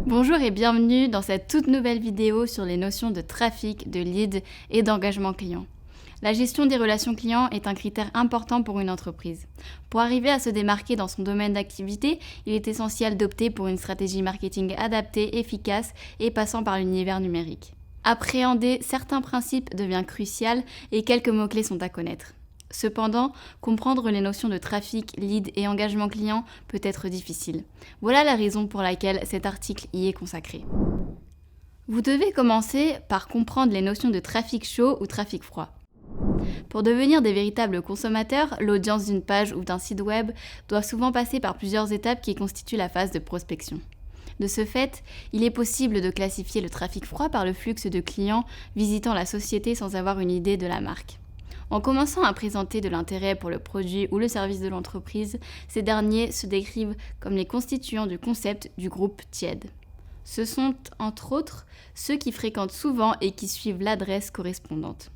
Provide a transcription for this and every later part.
Bonjour et bienvenue dans cette toute nouvelle vidéo sur les notions de trafic, de lead et d'engagement client. La gestion des relations clients est un critère important pour une entreprise. Pour arriver à se démarquer dans son domaine d'activité, il est essentiel d'opter pour une stratégie marketing adaptée, efficace et passant par l'univers numérique. Appréhender certains principes devient crucial et quelques mots-clés sont à connaître. Cependant, comprendre les notions de trafic, lead et engagement client peut être difficile. Voilà la raison pour laquelle cet article y est consacré. Vous devez commencer par comprendre les notions de trafic chaud ou trafic froid. Pour devenir des véritables consommateurs, l'audience d'une page ou d'un site web doit souvent passer par plusieurs étapes qui constituent la phase de prospection. De ce fait, il est possible de classifier le trafic froid par le flux de clients visitant la société sans avoir une idée de la marque. En commençant à présenter de l'intérêt pour le produit ou le service de l'entreprise, ces derniers se décrivent comme les constituants du concept du groupe tiède. Ce sont, entre autres, ceux qui fréquentent souvent et qui suivent l'adresse correspondante.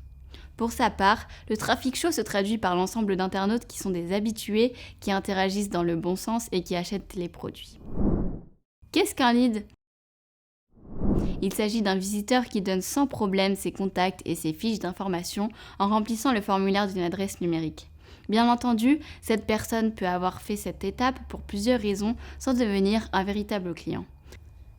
Pour sa part, le trafic chaud se traduit par l'ensemble d'internautes qui sont des habitués, qui interagissent dans le bon sens et qui achètent les produits. Qu'est-ce qu'un lead ? Il s'agit d'un visiteur qui donne sans problème ses contacts et ses fiches d'information en remplissant le formulaire d'une adresse numérique. Bien entendu, cette personne peut avoir fait cette étape pour plusieurs raisons sans devenir un véritable client.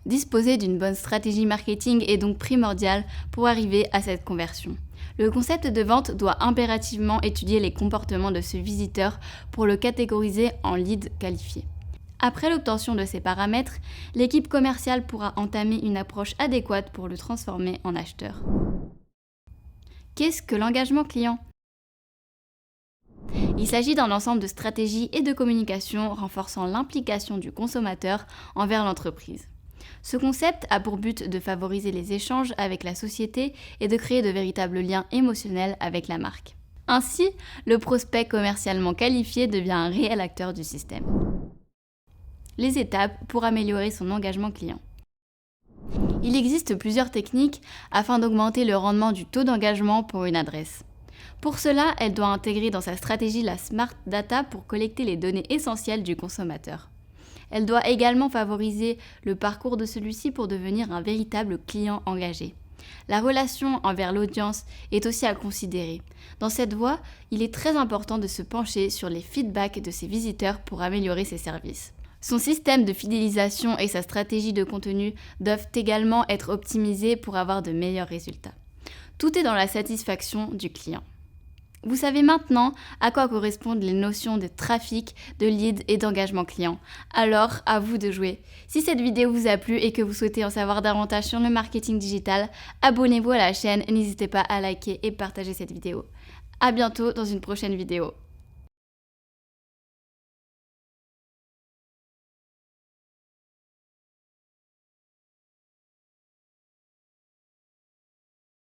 Disposer d'une bonne stratégie marketing est donc primordial pour arriver à cette conversion. Le concept de vente doit impérativement étudier les comportements de ce visiteur pour le catégoriser en lead qualifié. Après l'obtention de ces paramètres, l'équipe commerciale pourra entamer une approche adéquate pour le transformer en acheteur. Qu'est-ce que l'engagement client ? Il s'agit d'un ensemble de stratégies et de communication renforçant l'implication du consommateur envers l'entreprise. Ce concept a pour but de favoriser les échanges avec la société et de créer de véritables liens émotionnels avec la marque. Ainsi, le prospect commercialement qualifié devient un réel acteur du système. Les étapes pour améliorer son engagement client. Il existe plusieurs techniques afin d'augmenter le rendement du taux d'engagement pour une adresse. Pour cela, elle doit intégrer dans sa stratégie la Smart Data pour collecter les données essentielles du consommateur. Elle doit également favoriser le parcours de celui-ci pour devenir un véritable client engagé. La relation envers l'audience est aussi à considérer. Dans cette voie, il est très important de se pencher sur les feedbacks de ses visiteurs pour améliorer ses services. Son système de fidélisation et sa stratégie de contenu doivent également être optimisés pour avoir de meilleurs résultats. Tout est dans la satisfaction du client. Vous savez maintenant à quoi correspondent les notions de trafic, de lead et d'engagement client. Alors, à vous de jouer. Si cette vidéo vous a plu et que vous souhaitez en savoir davantage sur le marketing digital, abonnez-vous à la chaîne et n'hésitez pas à liker et partager cette vidéo. À bientôt dans une prochaine vidéo.